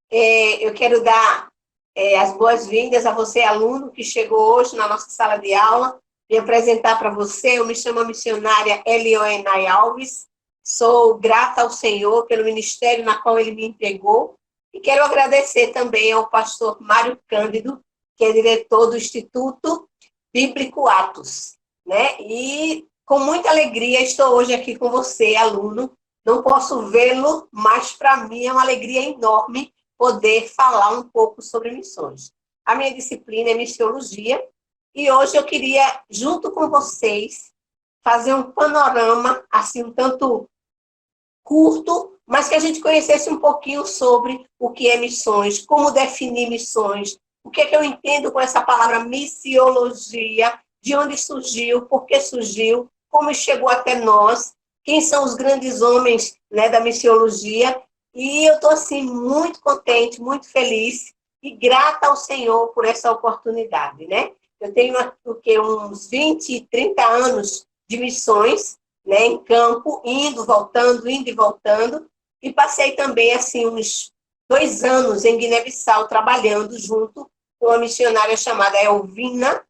Eu quero dar as boas-vindas a você, aluno, que chegou hoje na nossa sala de aula. Me apresentar para você, eu me chamo a missionária Elioenay Alves, sou grata ao Senhor pelo ministério na qual Ele me entregou, e quero agradecer também ao pastor Mário Cândido, que é diretor do Instituto Bíblico Atos, né? E com muita alegria estou hoje aqui com você, aluno. Não posso vê-lo, mas para mim é uma alegria enorme poder falar um pouco sobre missões. A minha disciplina é missiologia, e hoje eu queria, junto com vocês, fazer um panorama, assim, um tanto curto, mas que a gente conhecesse um pouquinho sobre o que é missões, como definir missões, o que é que eu entendo com essa palavra missiologia, de onde surgiu, por que surgiu, como chegou até nós, quem são os grandes homens, né, da missiologia. E eu estou, assim, muito contente, muito feliz e grata ao Senhor por essa oportunidade, né? Eu tenho uns 20, 30 anos de missões, né, em campo, indo e voltando, e passei também, assim, uns 2 anos em Guiné-Bissau, trabalhando junto com uma missionária chamada Elvina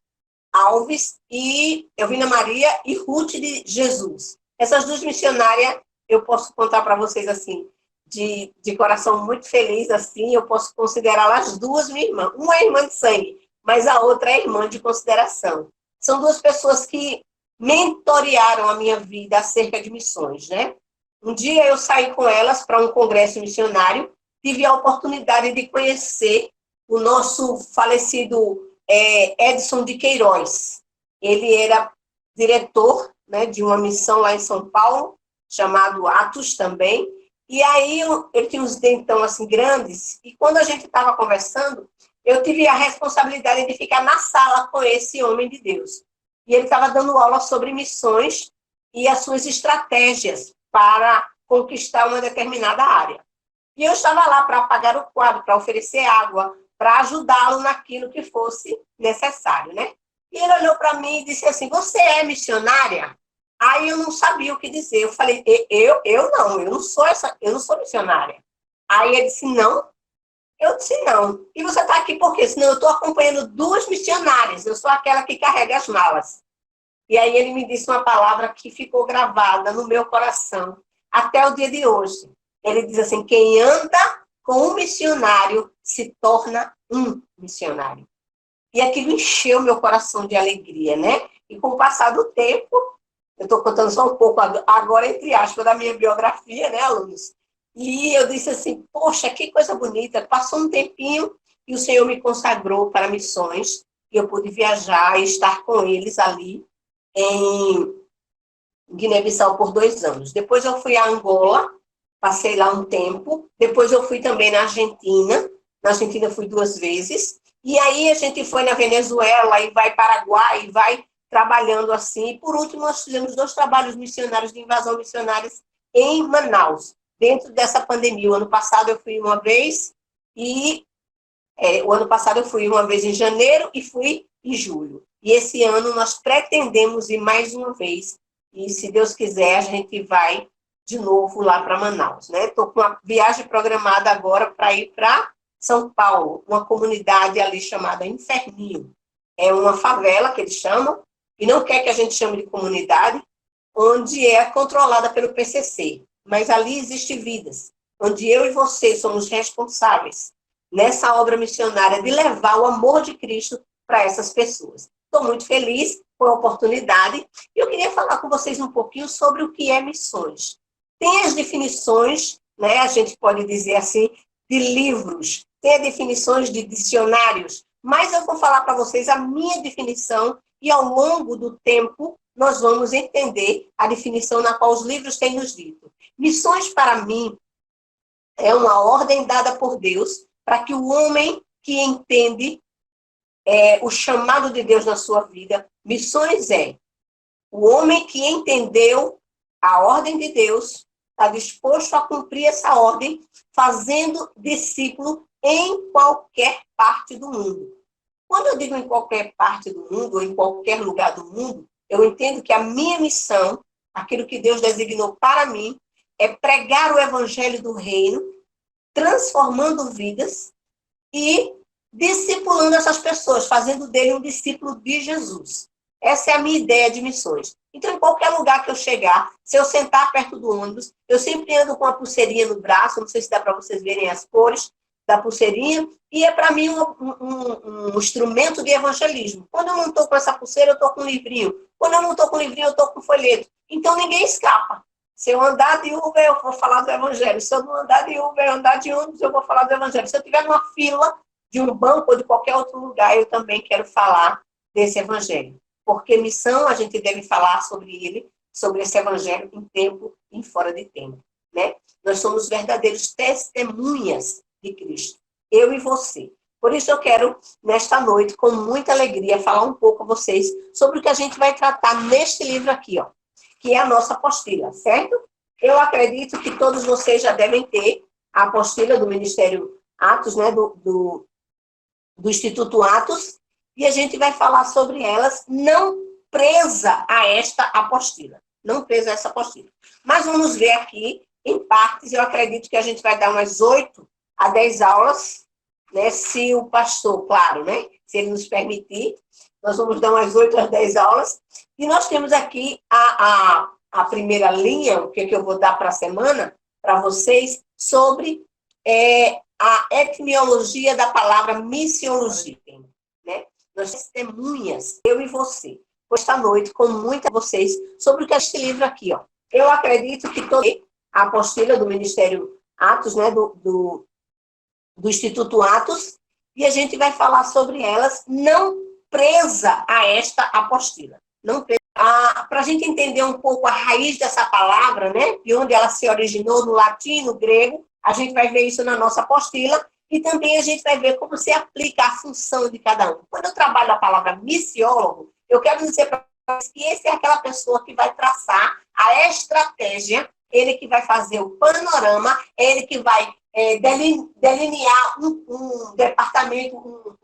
Alves, e Elvina Maria e Ruth de Jesus. Essas duas missionárias, eu posso contar para vocês, assim, de coração muito feliz, assim, eu posso considerá-las duas minha irmã. Uma é irmã de sangue, mas a outra é irmã de consideração. São duas pessoas que mentorearam a minha vida acerca de missões, né? Um dia eu saí com elas para um congresso missionário, tive a oportunidade de conhecer o nosso falecido Edson de Queiroz. Ele era diretor, né, de uma missão lá em São Paulo, chamado Atos também, e aí ele tinha uns dentão assim grandes, e quando a gente estava conversando, eu tive a responsabilidade de ficar na sala com esse homem de Deus. E ele estava dando aula sobre missões e as suas estratégias para conquistar uma determinada área. E eu estava lá para apagar o quadro, para oferecer água, para ajudá-lo naquilo que fosse necessário, né? E ele olhou para mim e disse assim: "Você é missionária?" Aí eu não sabia o que dizer. Eu falei: eu não, eu não sou missionária." Aí ele disse: "Não." Eu disse: "Não." "E você está aqui por quê?" "Senão eu estou acompanhando 2 missionárias, eu sou aquela que carrega as malas." E aí ele me disse uma palavra que ficou gravada no meu coração até o dia de hoje. Ele diz assim: "Quem anda com um missionário se torna um missionário." E aquilo encheu meu coração de alegria, né? E com o passar do tempo, eu estou contando só um pouco agora, entre aspas, da minha biografia, né, alunos? E eu disse assim: poxa, que coisa bonita. Passou um tempinho e o Senhor me consagrou para missões, e eu pude viajar e estar com eles ali em Guiné-Bissau por 2 anos. Depois eu fui a Angola, passei lá um tempo. Depois eu fui também na Argentina. Na Argentina eu fui 2 vezes. E aí a gente foi na Venezuela, e vai Paraguai, e vai trabalhando assim. E por último, nós fizemos 2 trabalhos missionários de invasão missionários em Manaus, dentro dessa pandemia. O ano passado eu fui uma vez, e o ano passado eu fui uma vez em janeiro e fui em julho. E esse ano nós pretendemos ir mais uma vez. E, se Deus quiser, a gente vai de novo lá para Manaus, né? Estou com uma viagem programada agora para ir para São Paulo, uma comunidade ali chamada Inferninho. É uma favela, que eles chamam, e não quer que a gente chame de comunidade, onde é controlada pelo PCC. Mas ali existem vidas, onde eu e você somos responsáveis nessa obra missionária de levar o amor de Cristo para essas pessoas. Estou muito feliz com a oportunidade, e eu queria falar com vocês um pouquinho sobre o que é missões. Tem as definições, né, a gente pode dizer assim, de livros, tem as definições de dicionários, mas eu vou falar para vocês a minha definição, e ao longo do tempo nós vamos entender a definição na qual os livros têm nos dito. Missões, para mim, é uma ordem dada por Deus para que o homem que entende o chamado de Deus na sua vida. Missões é o homem que entendeu a ordem de Deus, está disposto a cumprir essa ordem, fazendo discípulo em qualquer parte do mundo. Quando eu digo em qualquer parte do mundo, ou em qualquer lugar do mundo, eu entendo que a minha missão, aquilo que Deus designou para mim, é pregar o evangelho do reino, transformando vidas e discipulando essas pessoas, fazendo dele um discípulo de Jesus. Essa é a minha ideia de missões. Então, em qualquer lugar que eu chegar, se eu sentar perto do ônibus, eu sempre ando com a pulseirinha no braço, não sei se dá para vocês verem as cores da pulseirinha, e é para mim um instrumento de evangelismo. Quando eu não estou com essa pulseira, eu estou com um livrinho. Quando eu não estou com um livrinho, eu estou com um folheto. Então, ninguém escapa. Se eu andar de Uber, eu vou falar do evangelho. Se eu não andar de Uber, andar de ônibus, eu vou falar do evangelho. Se eu estiver numa fila de um banco ou de qualquer outro lugar, eu também quero falar desse evangelho. Porque missão, a gente deve falar sobre ele, sobre esse evangelho em tempo e fora de tempo, né? Nós somos verdadeiros testemunhas de Cristo, eu e você. Por isso eu quero, nesta noite, com muita alegria, falar um pouco a vocês sobre o que a gente vai tratar neste livro aqui, ó, que é a nossa apostila, certo? Eu acredito que todos vocês já devem ter a apostila do Ministério Atos, né, do Instituto Atos, e a gente vai falar sobre elas, não presa a esta apostila. Não presa a essa apostila. Mas vamos ver aqui, em partes, eu acredito que a gente vai dar umas 8 a 10 aulas, né, se o pastor, claro, né, se ele nos permitir, nós vamos dar umas 8 a 10 aulas, e nós temos aqui a primeira linha, o que eu vou dar para a semana, para vocês, sobre a etimologia da palavra missiologia, né? Nós testemunhas, eu e você, esta noite, com muita vocês, sobre o que é este livro aqui, ó. Eu acredito que toda a apostila do Ministério Atos, né, do Instituto Atos, e a gente vai falar sobre elas, não presa a esta apostila. Não presa. Para a gente entender um pouco a raiz dessa palavra, né, de onde ela se originou, no latim, no grego, a gente vai ver isso na nossa apostila, e também a gente vai ver como se aplica a função de cada um. Quando eu trabalho a palavra missiólogo, eu quero dizer para vocês que esse é aquela pessoa que vai traçar a estratégia, ele que vai fazer o panorama, ele que vai delinear um departamento,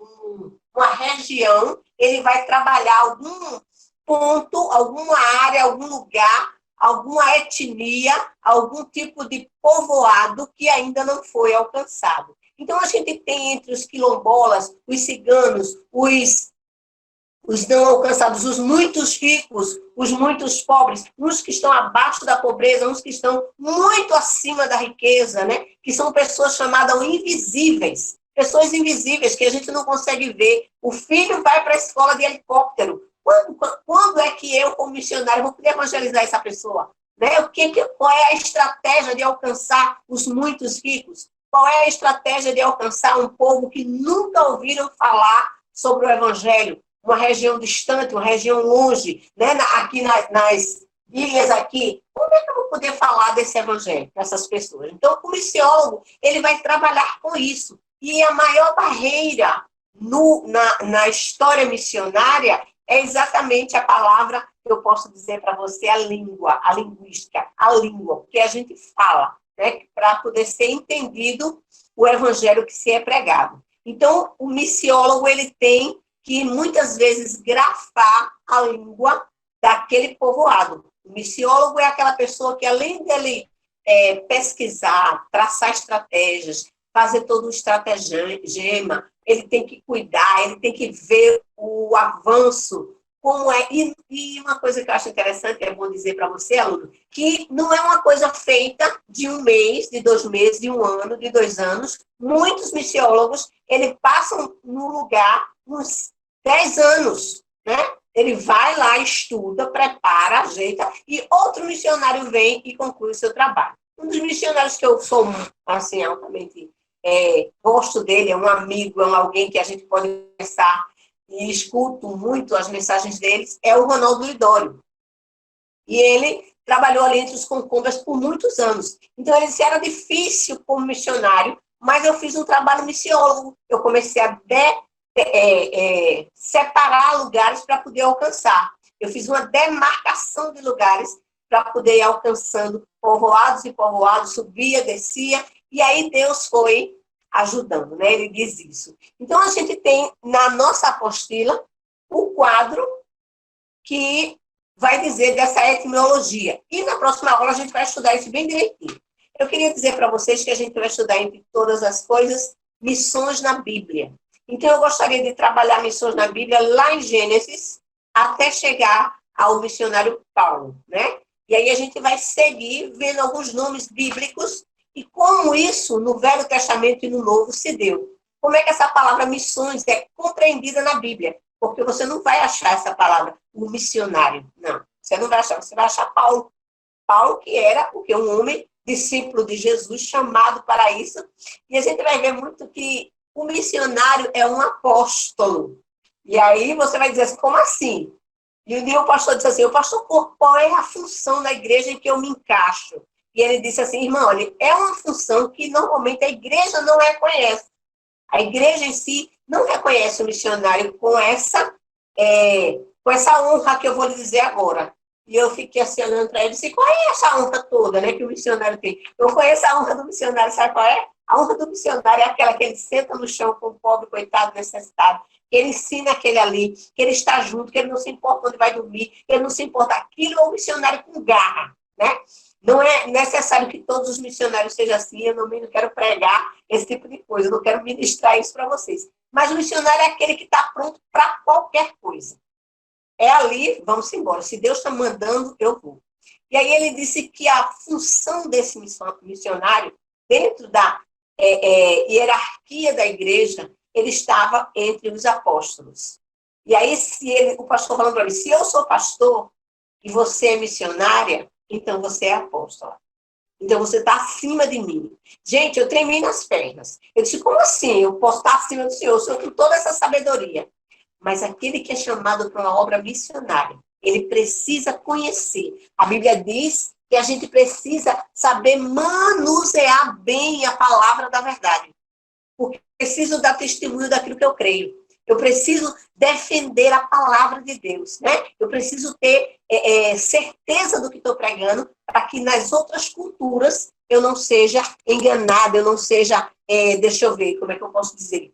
uma região, ele vai trabalhar algum ponto, alguma área, algum lugar, alguma etnia, algum tipo de povoado que ainda não foi alcançado. Então, a gente tem entre os quilombolas, os ciganos, os não alcançados, os muitos ricos, os muitos pobres, uns que estão abaixo da pobreza, uns que estão muito acima da riqueza, né? Que são pessoas chamadas invisíveis, pessoas invisíveis que a gente não consegue ver. O filho vai para a escola de helicóptero. Quando é que eu, como missionário, vou poder evangelizar essa pessoa? Né? Qual é a estratégia de alcançar os muitos ricos? Qual é a estratégia de alcançar um povo que nunca ouviram falar sobre o evangelho? Uma região distante, uma região longe, né? Aqui nas ilhas aqui. Como é que eu vou poder falar desse evangelho para essas pessoas? Então, o missiólogo, ele vai trabalhar com isso. E a maior barreira na história missionária é exatamente a palavra que eu posso dizer para você, a língua, a linguística, a língua, porque a gente fala, né, para poder ser entendido o evangelho que se é pregado. Então, o missiólogo, ele tem que muitas vezes grafar a língua daquele povoado. O missiólogo é aquela pessoa que, além dele pesquisar, traçar estratégias, fazer todo um estratagema, ele tem que cuidar, ele tem que ver o avanço, como é. E uma coisa que eu acho interessante, é bom dizer para você, aluno, que não é uma coisa feita de um mês, de 2 meses, de 1 ano, de 2 anos. Muitos missiólogos, eles passam no lugar uns 10 anos, né? Ele vai lá, estuda, prepara, ajeita, e outro missionário vem e conclui o seu trabalho. Um dos missionários que eu sou, assim, altamente gosto dele, é um amigo, é alguém que a gente pode conversar e escuto muito as mensagens deles, é o Ronaldo Lidório. E ele trabalhou ali entre os concombas por muitos anos. Então, ele disse, era difícil como missionário, mas eu fiz um trabalho missiólogo. Eu comecei a separar lugares para poder alcançar. Eu fiz uma demarcação de lugares para poder ir alcançando povoados e povoados, subia, descia, e aí Deus foi ajudando, né? Ele diz isso. Então, a gente tem na nossa apostila o quadro que vai dizer dessa etimologia. E na próxima aula a gente vai estudar isso bem direitinho. Eu queria dizer para vocês que a gente vai estudar, entre todas as coisas, missões na Bíblia. Então, eu gostaria de trabalhar missões na Bíblia lá em Gênesis, até chegar ao missionário Paulo, né? E aí a gente vai seguir vendo alguns nomes bíblicos e como isso, no Velho Testamento e no Novo, se deu. Como é que essa palavra missões é compreendida na Bíblia? Porque você não vai achar essa palavra, o missionário. Não, você não vai achar. Você vai achar Paulo. Paulo, que era porque um homem, discípulo de Jesus, chamado para isso. E a gente vai ver muito que o missionário é um apóstolo. E aí você vai dizer assim, como assim? E um dia o pastor disse assim, o pastor, qual é a função da igreja em que eu me encaixo? E ele disse assim, irmão, olha, é uma função que normalmente a igreja não reconhece. A igreja em si não reconhece o missionário com essa honra que eu vou lhe dizer agora. E eu fiquei assim olhando para ele e disse, qual é essa honra toda, né, que o missionário tem? Eu conheço a honra do missionário, sabe qual é? A honra do missionário é aquela que ele senta no chão com o pobre, coitado, necessitado, que ele ensina aquele ali, que ele está junto, que ele não se importa onde vai dormir, que ele não se importa. Aquilo é um missionário com garra, né? Não é necessário que todos os missionários sejam assim, eu não quero pregar esse tipo de coisa, eu não quero ministrar isso para vocês. Mas o missionário é aquele que está pronto para qualquer coisa. É ali, vamos embora. Se Deus está mandando, eu vou. E aí ele disse que a função desse missionário, dentro da hierarquia da igreja, ele estava entre os apóstolos. E aí, o pastor falando para mim, se eu sou pastor e você é missionária, então você é apóstola. Então você está acima de mim. Gente, eu tremi nas pernas. Eu disse, como assim? Eu posso estar acima do Senhor? O Senhor com toda essa sabedoria. Mas aquele que é chamado para uma obra missionária, ele precisa conhecer. A Bíblia diz que a gente precisa saber manusear bem a palavra da verdade. Porque eu preciso dar testemunho daquilo que eu creio. Eu preciso defender a palavra de Deus, né? Eu preciso ter certeza do que estou pregando para que nas outras culturas eu não seja enganada, eu não seja, deixa eu ver, como é que eu posso dizer?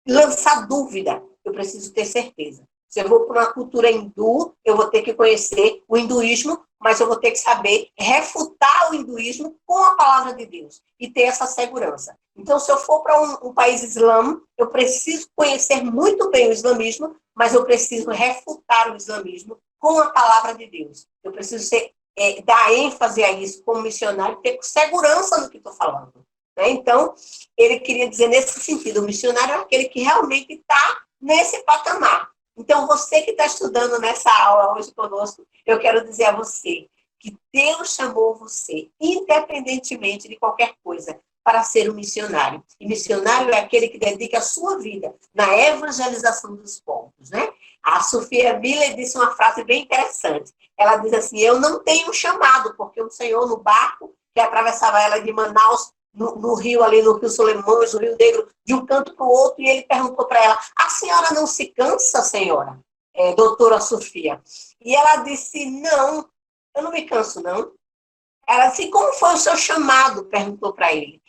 Lançar dúvida. Eu preciso ter certeza. Se eu vou para uma cultura hindu, eu vou ter que conhecer o hinduísmo, mas eu vou ter que saber refutar o hinduísmo com a palavra de Deus e ter essa segurança. Então, se eu for para um país islâmico, eu preciso conhecer muito bem o islamismo, mas eu preciso refutar o islamismo com a palavra de Deus. Eu preciso dar ênfase a isso como missionário, ter segurança no que estou falando. Né? Então, ele queria dizer nesse sentido, o missionário é aquele que realmente está nesse patamar. Então, você que está estudando nessa aula hoje conosco, eu quero dizer a você que Deus chamou você, independentemente de qualquer coisa, para ser um missionário. E missionário é aquele que dedica a sua vida na evangelização dos povos, né? A Sofia Miller disse uma frase bem interessante. Ela diz assim, eu não tenho chamado, porque o Senhor no barco que atravessava ela de Manaus no rio ali, no Rio Solimões, no Rio Negro, de um canto para o outro, e ele perguntou para ela, a senhora não se cansa, senhora? Doutora Sofia. E ela disse, não, eu não me canso, não. Ela disse, como foi o seu chamado? Perguntou para ele.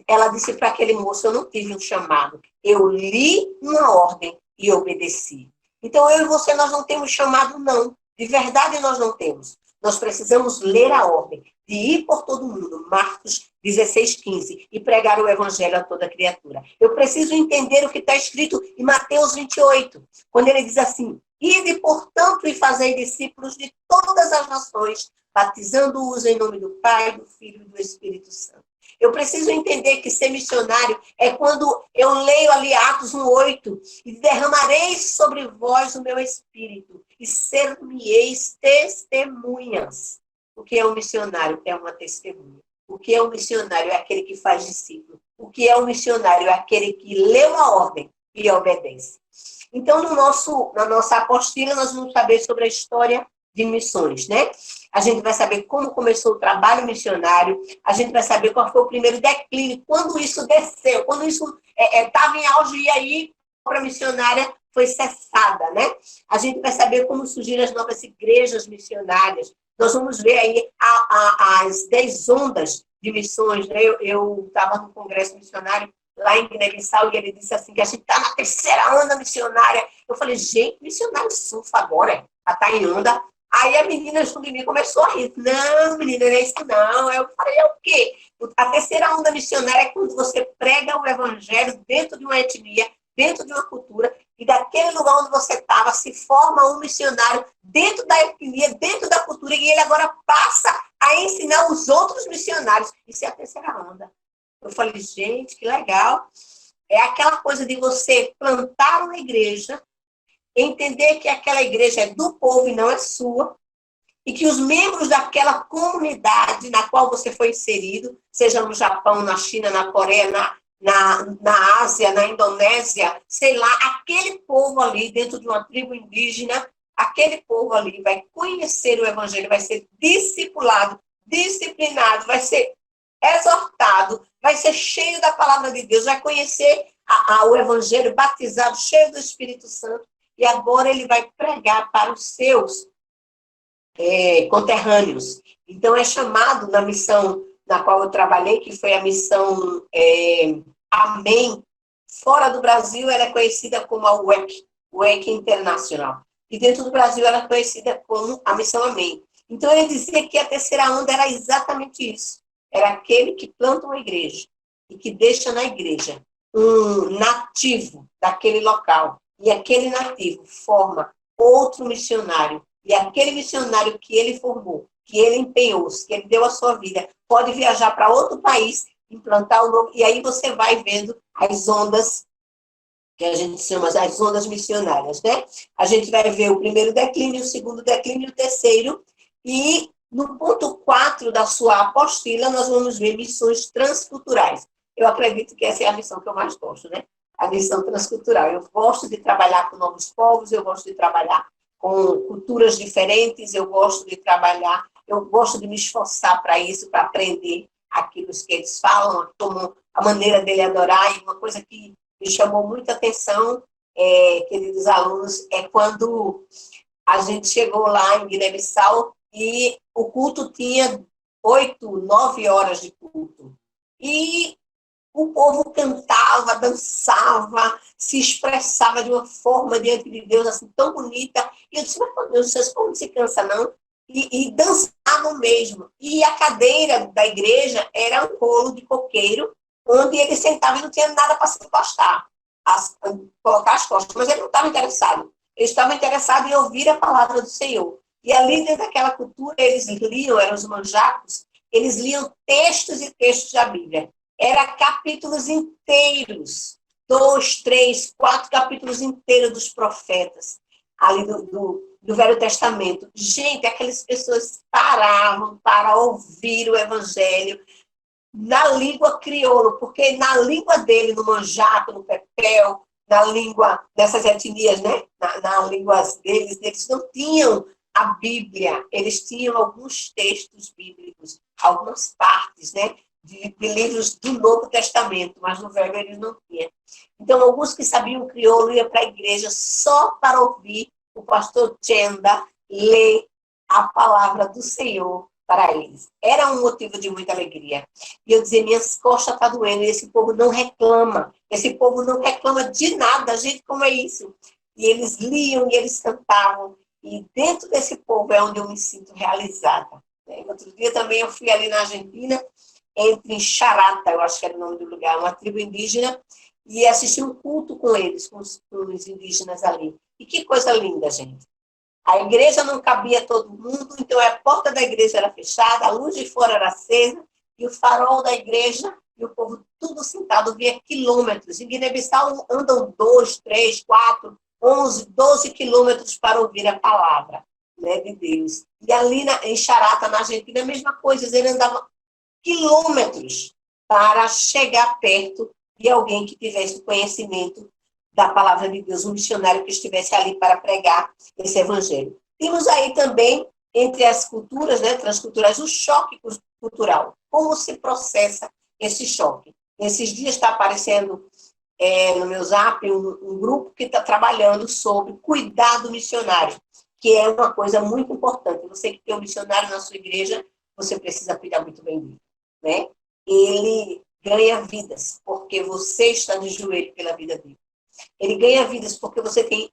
Ela disse para aquele moço, eu não tive um chamado. Eu li uma ordem e obedeci. Então, eu e você, nós não temos chamado, não. De verdade, nós não temos. Nós precisamos ler a ordem de ir por todo mundo, Marcos 16:15, e pregar o evangelho a toda criatura. Eu preciso entender o que está escrito em Mateus 28, quando ele diz assim, ide, portanto, e fazei discípulos de todas as nações, batizando-os em nome do Pai, do Filho e do Espírito Santo. Eu preciso entender que ser missionário é quando eu leio ali Atos 1:8, e derramareis sobre vós o meu Espírito, e ser-me-eis testemunhas. O que é um missionário? É uma testemunha. O que é um missionário? É aquele que faz discípulo. O que é um missionário? É aquele que lê uma ordem e obedece. Então, na nossa apostila, nós vamos saber sobre a história de missões, né? A gente vai saber como começou o trabalho missionário, a gente vai saber qual foi o primeiro declínio, quando isso desceu, quando isso estava em auge e aí a obra missionária foi cessada, né? A gente vai saber como surgiram as novas igrejas missionárias. Nós vamos ver aí as 10 ondas de missões, né? Eu estava no congresso missionário lá em Guiné-Bissau e ele disse assim, que a gente está na terceira onda missionária. Eu falei, gente, missionário surfa agora, está em onda Aí a menina junto de mim começou a rir. Não, menina, não é isso não. Eu falei, é o quê? A terceira onda missionária é quando você prega o evangelho dentro de uma etnia, dentro de uma cultura, e daquele lugar onde você estava se forma um missionário dentro da etnia, dentro da cultura, e ele agora passa a ensinar os outros missionários. Isso é a terceira onda. Eu falei, gente, que legal. É aquela coisa de você plantar uma igreja, entender que aquela igreja é do povo e não é sua, e que os membros daquela comunidade na qual você foi inserido, seja no Japão, na China, na Coreia, na Ásia, na Indonésia, sei lá, aquele povo ali, dentro de uma tribo indígena, aquele povo ali vai conhecer o evangelho, vai ser discipulado, disciplinado, vai ser exortado, vai ser cheio da palavra de Deus, vai conhecer o evangelho, batizado, cheio do Espírito Santo, e agora ele vai pregar para os seus conterrâneos. Então, é chamado na missão na qual eu trabalhei, que foi a missão Amém. Fora do Brasil, ela é conhecida como a WEC Internacional. E dentro do Brasil, ela é conhecida como a missão Amém. Então, ele dizia que a terceira onda era exatamente isso. Era aquele que planta uma igreja e que deixa na igreja um nativo daquele local. E aquele nativo forma outro missionário. E aquele missionário que ele formou, que ele empenhou, que ele deu a sua vida, pode viajar para outro país, implantar o novo. E aí você vai vendo as ondas, que a gente chama as ondas missionárias, né? A gente vai ver o primeiro declínio, o segundo declínio, o terceiro. E no ponto 4 da sua apostila, nós vamos ver missões transculturais. Eu acredito que essa é a missão que eu mais gosto, né? A missão transcultural. Eu gosto de trabalhar com novos povos, eu gosto de trabalhar com culturas diferentes, eu gosto de trabalhar, eu gosto de me esforçar para isso, para aprender aquilo que eles falam, como a maneira dele adorar. E uma coisa que me chamou muita atenção, queridos alunos, é quando a gente chegou lá em Guiné-Bissau e o culto tinha 8, 9 horas de culto. E o povo cantava, dançava, se expressava de uma forma diante de Deus assim tão bonita. E eu disse, mas meu Deus, vocês como se cansa, não? E dançavam mesmo. E a cadeira da igreja era um rolo de coqueiro, onde ele sentava e não tinha nada para se encostar, colocar as costas. Mas ele não estava interessado. Ele estava interessado em ouvir a palavra do Senhor. E ali dentro daquela cultura, eles liam, eram os manjacos, eles liam textos e textos da Bíblia. Era capítulos inteiros, 2, 3, 4 capítulos inteiros dos profetas, ali do Velho Testamento. Gente, aquelas pessoas paravam para ouvir o Evangelho na língua crioulo, porque na língua dele, no manjaco, no pepel, na língua dessas etnias, né? Na língua deles, eles não tinham a Bíblia, eles tinham alguns textos bíblicos, algumas partes, né? De livros do Novo Testamento, mas no Velho eles não tinham. Então, alguns que sabiam crioulo iam para a igreja só para ouvir o pastor Chenda ler a palavra do Senhor para eles. Era um motivo de muita alegria. E eu dizia, minhas costas estão doendo, e esse povo não reclama. Esse povo não reclama de nada, gente, como é isso? E eles liam e eles cantavam. E dentro desse povo é onde eu me sinto realizada. Outro dia também eu fui ali na Argentina, entre Charata, eu acho que era o nome do lugar, uma tribo indígena, e assisti um culto com eles, com os indígenas ali. E que coisa linda, gente. A igreja não cabia todo mundo, então a porta da igreja era fechada, a luz de fora era acesa, e o farol da igreja, e o povo tudo sentado, via quilômetros. Em Guiné-Bissau andam 2, 3, 4, 11, 12 quilômetros para ouvir a palavra, né, de Deus. E ali em Charata, na Argentina, a mesma coisa, eles andavam quilômetros para chegar perto de alguém que tivesse conhecimento da palavra de Deus, um missionário que estivesse ali para pregar esse evangelho. Temos aí também, entre as culturas, né, transculturais, o choque cultural. Como se processa esse choque? Nesses dias está aparecendo no meu zap um grupo que está trabalhando sobre cuidado missionário, que é uma coisa muito importante. Você que tem um missionário na sua igreja, você precisa cuidar muito bem dele, né? Ele ganha vidas, porque você está de joelho pela vida dele. Ele ganha vidas porque você tem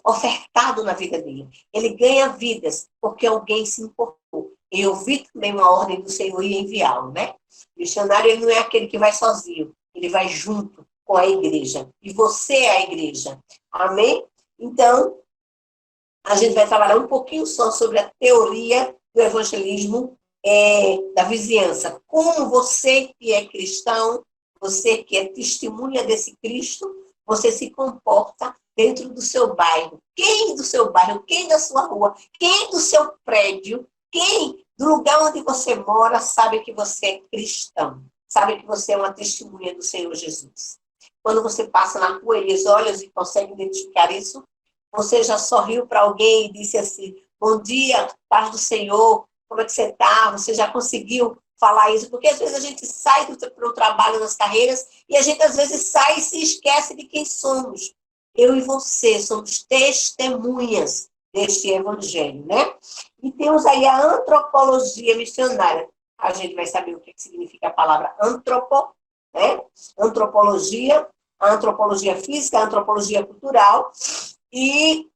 ofertado na vida dele. Ele ganha vidas porque alguém se importou. E ouvir também uma ordem do Senhor e enviá-lo, né? O missionário, ele não é aquele que vai sozinho, ele vai junto com a igreja. E você é a igreja. Amém? Então, a gente vai trabalhar um pouquinho só sobre a teoria do evangelismo da vizinhança. Como você que é cristão, você que é testemunha desse Cristo, você se comporta dentro do seu bairro. Quem do seu bairro, quem da sua rua, quem do seu prédio, quem do lugar onde você mora sabe que você é cristão, sabe que você é uma testemunha do Senhor Jesus. Quando você passa na rua e eles olham e conseguem identificar isso, você já sorriu para alguém e disse assim, bom dia, paz do Senhor, como é que você está? Você já conseguiu falar isso? Porque às vezes a gente sai para o trabalho nas carreiras e a gente às vezes sai e se esquece de quem somos. Eu e você somos testemunhas deste evangelho, né? E temos aí a antropologia missionária. A gente vai saber o que significa a palavra antropo, né? Antropologia, a antropologia física, a antropologia cultural e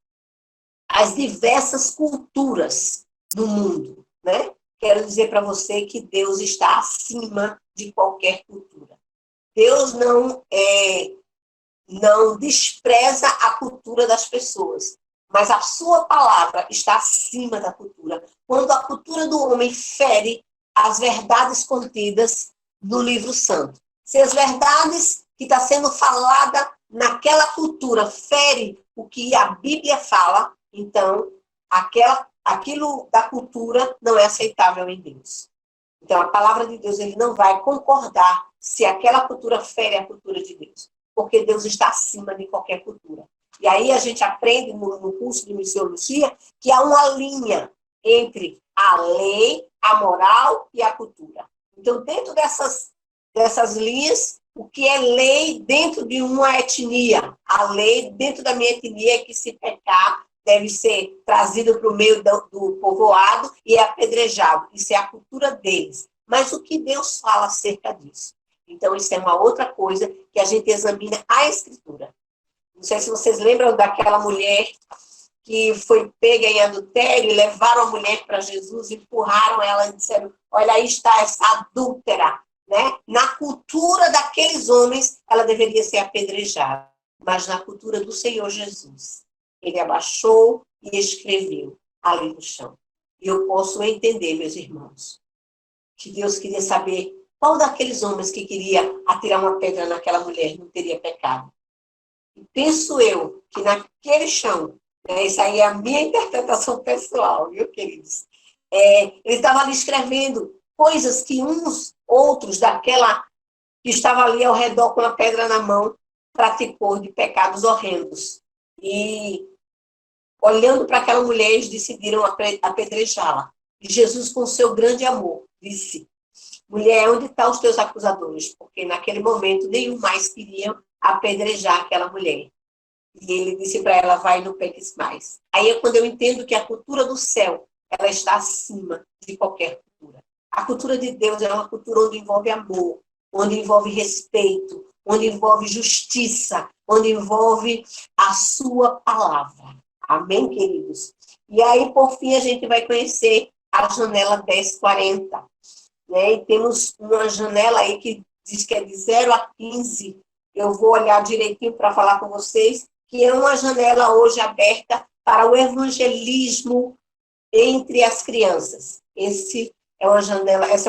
as diversas culturas do mundo, né? Quero dizer para você que Deus está acima de qualquer cultura. Deus não despreza a cultura das pessoas, mas a sua palavra está acima da cultura. Quando a cultura do homem fere as verdades contidas no livro santo. Se as verdades que está sendo falada naquela cultura fere o que a Bíblia fala, então aquilo da cultura não é aceitável em Deus. Então a palavra de Deus ele não vai concordar se aquela cultura fere a cultura de Deus, porque Deus está acima de qualquer cultura. E aí a gente aprende no curso de missiologia que há uma linha entre a lei, a moral e a cultura. Então, dentro dessas linhas, o que é lei dentro de uma etnia? A lei dentro da minha etnia é que se pecar deve ser trazido para o meio do povoado e é apedrejado. Isso é a cultura deles. Mas o que Deus fala acerca disso? Então, isso é uma outra coisa que a gente examina a Escritura. Não sei se vocês lembram daquela mulher que foi pega em adultério e levaram a mulher para Jesus, empurraram ela e disseram, olha, aí está essa adúltera. Né? Na cultura daqueles homens, ela deveria ser apedrejada. Mas na cultura do Senhor Jesus, ele abaixou e escreveu ali no chão. E eu posso entender, meus irmãos, que Deus queria saber qual daqueles homens que queria atirar uma pedra naquela mulher não teria pecado. E penso eu que naquele chão, né, isso aí é a minha interpretação pessoal, viu, queridos? Ele estava ali escrevendo coisas que uns outros daquela que estava ali ao redor com a pedra na mão praticou de pecados horrendos. E olhando para aquela mulher, eles decidiram apedrejá-la. E Jesus, com seu grande amor, disse, mulher, onde estão os teus acusadores? Porque naquele momento nenhum mais queria apedrejar aquela mulher. E ele disse para ela, vai, não peques mais. Aí é quando eu entendo que a cultura do céu, ela está acima de qualquer cultura. A cultura de Deus é uma cultura onde envolve amor, onde envolve respeito, onde envolve justiça, onde envolve a sua palavra. Amém, queridos? E aí, por fim, a gente vai conhecer a janela 1040. Né? E temos uma janela aí que diz que é de 0 a 15. Eu vou olhar direitinho para falar com vocês, que é uma janela hoje aberta para o evangelismo entre as crianças. Essa é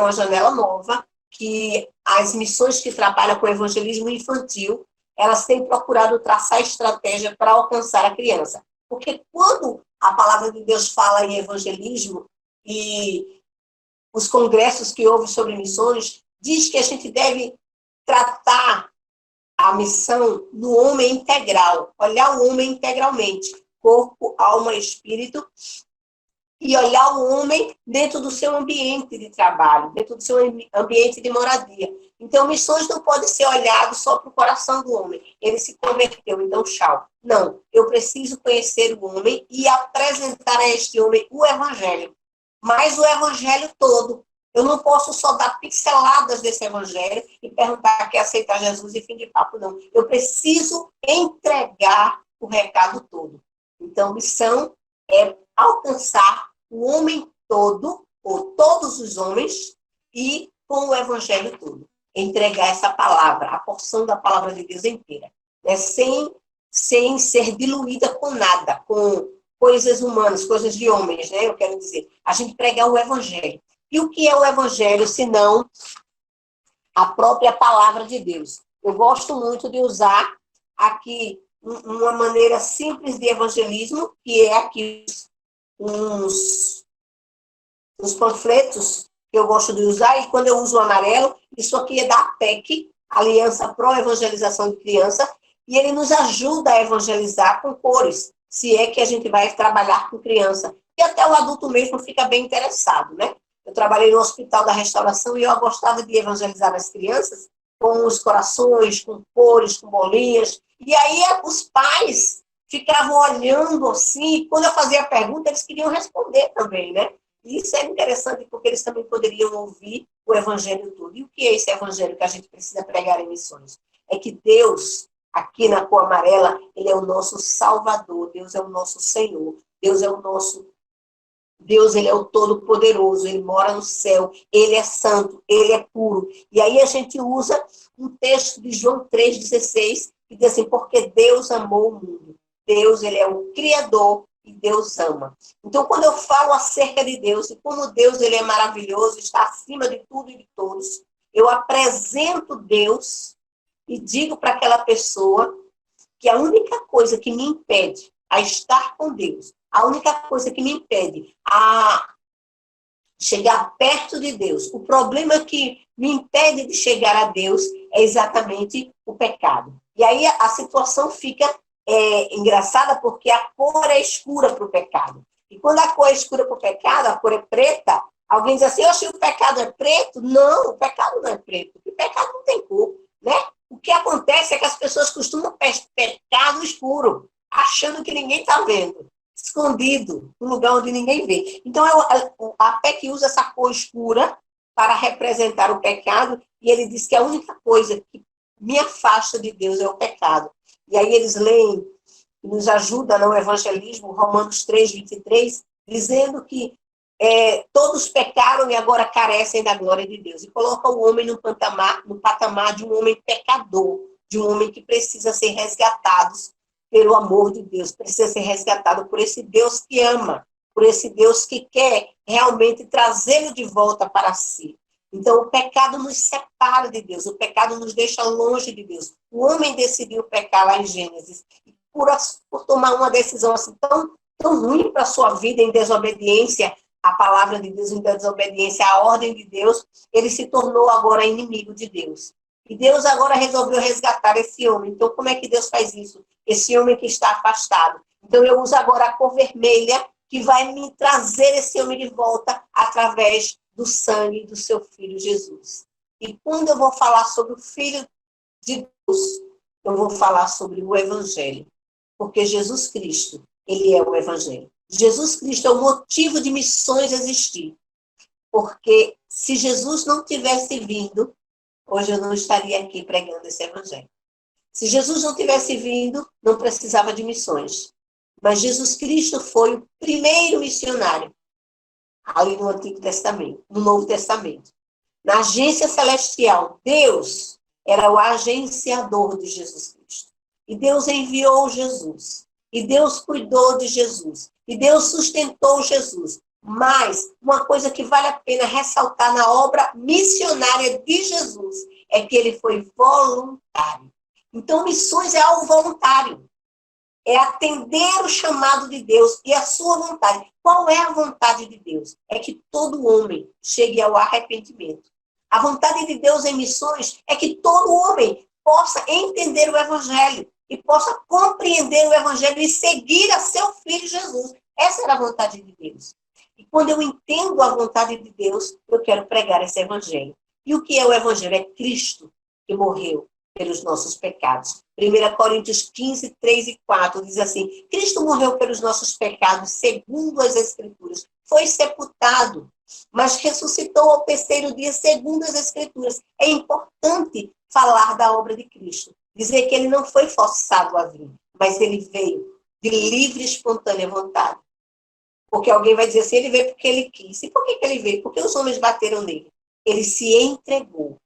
uma janela nova, que as missões que trabalham com o evangelismo infantil, elas têm procurado traçar estratégia para alcançar a criança. Porque quando a palavra de Deus fala em evangelismo e os congressos que houve sobre missões, diz que a gente deve tratar a missão no homem integral, olhar o homem integralmente, corpo, alma e espírito, e olhar o homem dentro do seu ambiente de trabalho, dentro do seu ambiente de moradia. Então, missões não podem ser olhadas só para o coração do homem. Ele se converteu, então, tchau. Não, eu preciso conhecer o homem e apresentar a este homem o evangelho. Mas o evangelho todo. Eu não posso só dar pinceladas desse evangelho e perguntar quer aceitar Jesus e fim de papo, não. Eu preciso entregar o recado todo. Então, missão é alcançar o homem todo, ou todos os homens, e com o evangelho todo. Entregar essa palavra, a porção da palavra de Deus inteira. Né? Sem ser diluída com nada, com coisas humanas, coisas de homens, né? Eu quero dizer. A gente pregar o evangelho. E o que é o evangelho, senão a própria palavra de Deus? Eu gosto muito de usar aqui uma maneira simples de evangelismo, que é aqui uns panfletos que eu gosto de usar, e quando eu uso o amarelo, isso aqui é da APEC, Aliança Pro Evangelização de Criança, e ele nos ajuda a evangelizar com cores, se é que a gente vai trabalhar com criança. E até o adulto mesmo fica bem interessado, né? Eu trabalhei no Hospital da Restauração e eu gostava de evangelizar as crianças com os corações, com cores, com bolinhas. E aí os pais ficavam olhando assim, e quando eu fazia a pergunta, eles queriam responder também, né? E isso é interessante porque eles também poderiam ouvir o evangelho todo. E o que é esse evangelho que a gente precisa pregar em missões? É que Deus, aqui na cor amarela, ele é o nosso Salvador, Deus é o nosso Senhor, Deus é o nosso Deus, ele é o Todo-Poderoso, ele mora no céu, ele é santo, ele é puro. E aí a gente usa um texto de João 3,16, que diz assim, porque Deus amou o mundo. Deus, ele é o Criador e Deus ama. Então, quando eu falo acerca de Deus, e como Deus, ele é maravilhoso, está acima de tudo e de todos, eu apresento Deus e digo para aquela pessoa que a única coisa que me impede a estar com Deus, a única coisa que me impede a chegar perto de Deus, o problema que me impede de chegar a Deus é exatamente o pecado. E aí a situação fica engraçada porque a cor é escura para o pecado. E quando a cor é escura para o pecado, a cor é preta, alguém diz assim, oxe, o pecado é preto? Não, o pecado não é preto, porque o pecado não tem cor, né? O que acontece é que as pessoas costumam pecar no escuro, achando que ninguém está vendo, escondido, no lugar onde ninguém vê. Então, a PEC usa essa cor escura para representar o pecado, e ele diz que a única coisa que me afasta de Deus é o pecado. E aí eles leem, nos ajuda no evangelismo, Romanos 3:23, dizendo que todos pecaram e agora carecem da glória de Deus. E coloca o homem no patamar de um homem pecador, de um homem que precisa ser resgatado pelo amor de Deus, precisa ser resgatado por esse Deus que ama, por esse Deus que quer realmente trazê-lo de volta para si. Então, o pecado nos separa de Deus, o pecado nos deixa longe de Deus. O homem decidiu pecar lá em Gênesis, e por tomar uma decisão assim tão ruim para a sua vida, em desobediência à palavra de Deus, em desobediência à ordem de Deus, ele se tornou agora inimigo de Deus. E Deus agora resolveu resgatar esse homem. Então, como é que Deus faz isso? Esse homem que está afastado. Então, eu uso agora a cor vermelha, que vai me trazer esse homem de volta através do sangue do seu Filho Jesus. E quando eu vou falar sobre o Filho de Deus, eu vou falar sobre o Evangelho. Porque Jesus Cristo, ele é o Evangelho. Jesus Cristo é o motivo de missões existir. Porque se Jesus não tivesse vindo, hoje eu não estaria aqui pregando esse Evangelho. Se Jesus não tivesse vindo, não precisava de missões. Mas Jesus Cristo foi o primeiro missionário ali no Antigo Testamento, no Novo Testamento. Na agência celestial, Deus era o agenciador de Jesus Cristo. E Deus enviou Jesus. E Deus cuidou de Jesus. E Deus sustentou Jesus. Mas uma coisa que vale a pena ressaltar na obra missionária de Jesus é que ele foi voluntário. Então, missões é algo voluntário. É atender o chamado de Deus e a sua vontade. Qual é a vontade de Deus? É que todo homem chegue ao arrependimento. A vontade de Deus em missões é que todo homem possa entender o Evangelho e possa compreender o Evangelho e seguir a seu Filho Jesus. Essa era a vontade de Deus. E quando eu entendo a vontade de Deus, eu quero pregar esse Evangelho. E o que é o Evangelho? É Cristo que morreu pelos nossos pecados. 1 Coríntios 15, 3 e 4 diz assim, Cristo morreu pelos nossos pecados, segundo as Escrituras. Foi sepultado, mas ressuscitou ao terceiro dia, segundo as Escrituras. É importante falar da obra de Cristo. Dizer que ele não foi forçado a vir, mas ele veio de livre e espontânea vontade. Porque alguém vai dizer assim, ele veio porque ele quis. E por que ele veio? Porque os homens bateram nele. Ele se entregou.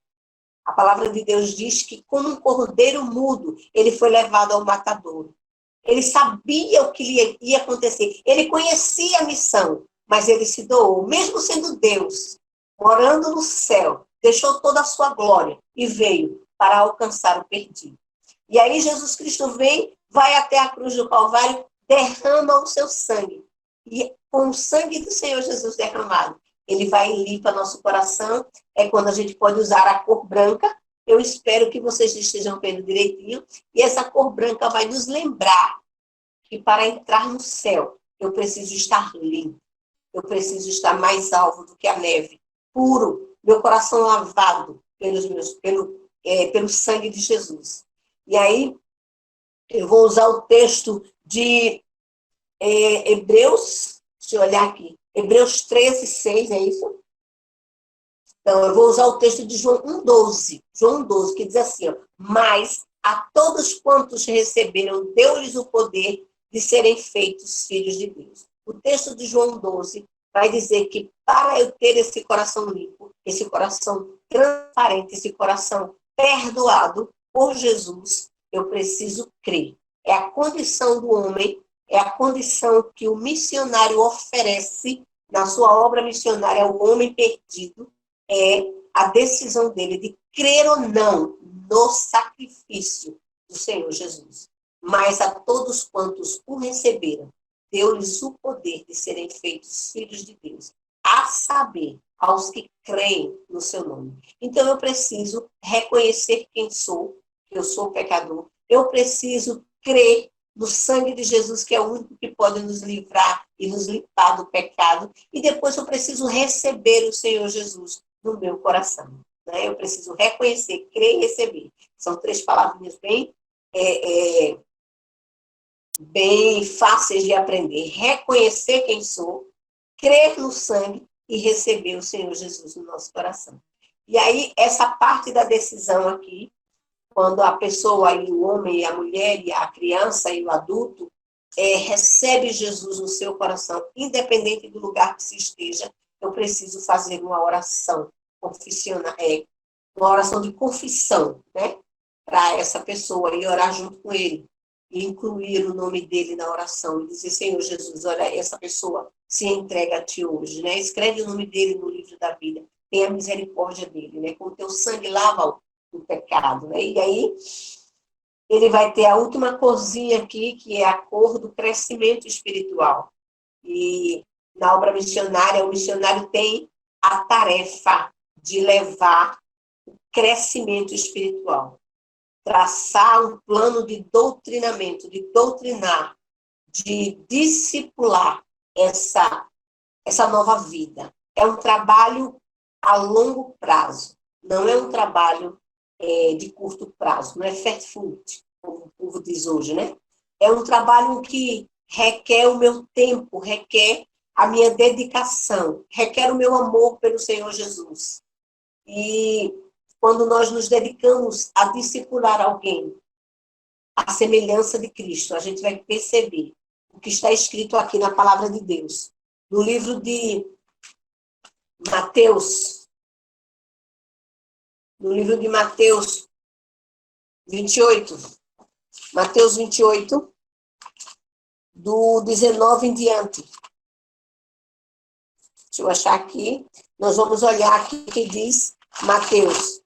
A palavra de Deus diz que, como um cordeiro mudo, ele foi levado ao matadouro. Ele sabia o que ia acontecer. Ele conhecia a missão, mas ele se doou. Mesmo sendo Deus, morando no céu, deixou toda a sua glória e veio para alcançar o perdido. E aí Jesus Cristo vem, vai até a cruz do Calvário, derrama o seu sangue. E com o sangue do Senhor Jesus derramado, ele vai e limpa nosso coração. É quando a gente pode usar a cor branca. Eu espero que vocês estejam vendo direitinho. E essa cor branca vai nos lembrar que para entrar no céu, eu preciso estar limpo. Eu preciso estar mais alvo do que a neve. Puro, meu coração lavado pelo sangue de Jesus. E aí, eu vou usar o texto de Hebreus, deixa eu olhar aqui, Hebreus 13, 6, é isso? Então, eu vou usar o texto de João 1,12. João 1,12, que diz assim, ó, mas a todos quantos receberam, deu-lhes o poder de serem feitos filhos de Deus. O texto de João 12 vai dizer que para eu ter esse coração limpo, esse coração transparente, esse coração perdoado por Jesus, eu preciso crer. É a condição do homem, é a condição que o missionário oferece na sua obra missionária ao homem perdido, é a decisão dele de crer ou não no sacrifício do Senhor Jesus. Mas a todos quantos o receberam, deu-lhes o poder de serem feitos filhos de Deus, a saber, aos que creem no seu nome. Então eu preciso reconhecer quem sou, que eu sou pecador. Eu preciso crer no sangue de Jesus, que é o único que pode nos livrar e nos limpar do pecado. E depois eu preciso receber o Senhor Jesus no meu coração. Né? Eu preciso reconhecer, crer e receber. São 3 palavrinhas bem fáceis de aprender. Reconhecer quem sou, crer no sangue e receber o Senhor Jesus no nosso coração. E aí, essa parte da decisão aqui, quando a pessoa, e o homem, e a mulher, e a criança, e o adulto, recebe Jesus no seu coração, independente do lugar que se esteja, eu preciso fazer uma oração confissional, uma oração de confissão, né, para essa pessoa, e orar junto com ele, e incluir o nome dele na oração, e dizer, Senhor Jesus, olha, essa pessoa se entrega a ti hoje, né, escreve o nome dele no livro da vida, tenha misericórdia dele, né, com o teu sangue lava o pecado, né, e aí ele vai ter a última corzinha aqui, que é a cor do crescimento espiritual. E na obra missionária, o missionário tem a tarefa de levar o crescimento espiritual, traçar um plano de doutrinamento, de doutrinar, de discipular essa nova vida. É um trabalho a longo prazo, não é um trabalho de curto prazo, não é fast food, como o povo diz hoje, né? É um trabalho que requer o meu tempo, requer a minha dedicação, requer o meu amor pelo Senhor Jesus. E quando nós nos dedicamos a discipular alguém, à semelhança de Cristo, a gente vai perceber o que está escrito aqui na palavra de Deus. No livro de Mateus, no livro de Mateus 28, Mateus 28, do 19 em diante. Deixa eu achar aqui. Nós vamos olhar aqui que diz Mateus.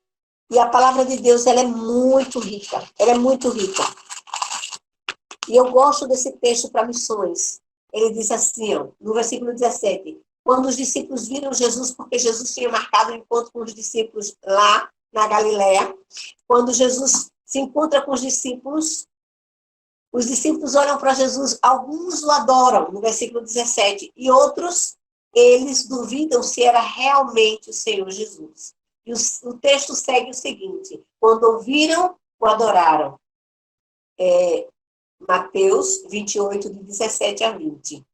E a palavra de Deus, ela é muito rica. Ela é muito rica. E eu gosto desse texto para missões. Ele diz assim, ó, no versículo 17. Quando os discípulos viram Jesus, porque Jesus tinha marcado um encontro com os discípulos lá na Galiléia, quando Jesus se encontra com os discípulos olham para Jesus, alguns o adoram, no versículo 17, e outros, eles duvidam se era realmente o Senhor Jesus. E o texto segue o seguinte, quando ouviram, o adoraram. Mateus 28, de 17 a 20.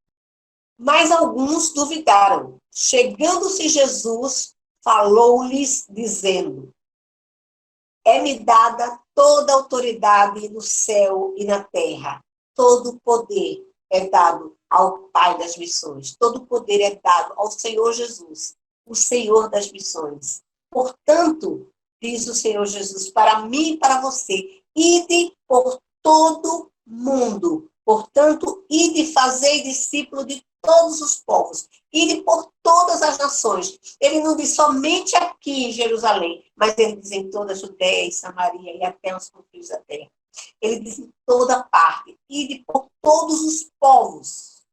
Mas alguns duvidaram. Chegando-se Jesus, falou-lhes, dizendo, é-me dada toda a autoridade no céu e na terra. Todo o poder é dado ao Pai das missões. Todo o poder é dado ao Senhor Jesus, o Senhor das missões. Portanto, diz o Senhor Jesus, para mim e para você, ide por todo mundo. Portanto, ide fazer discípulo de todos os povos, ide por todas as nações. Ele não diz somente aqui em Jerusalém, mas ele diz em toda a Judéia e Samaria e até os confins da terra. Ele diz em toda parte, ide por todos os povos,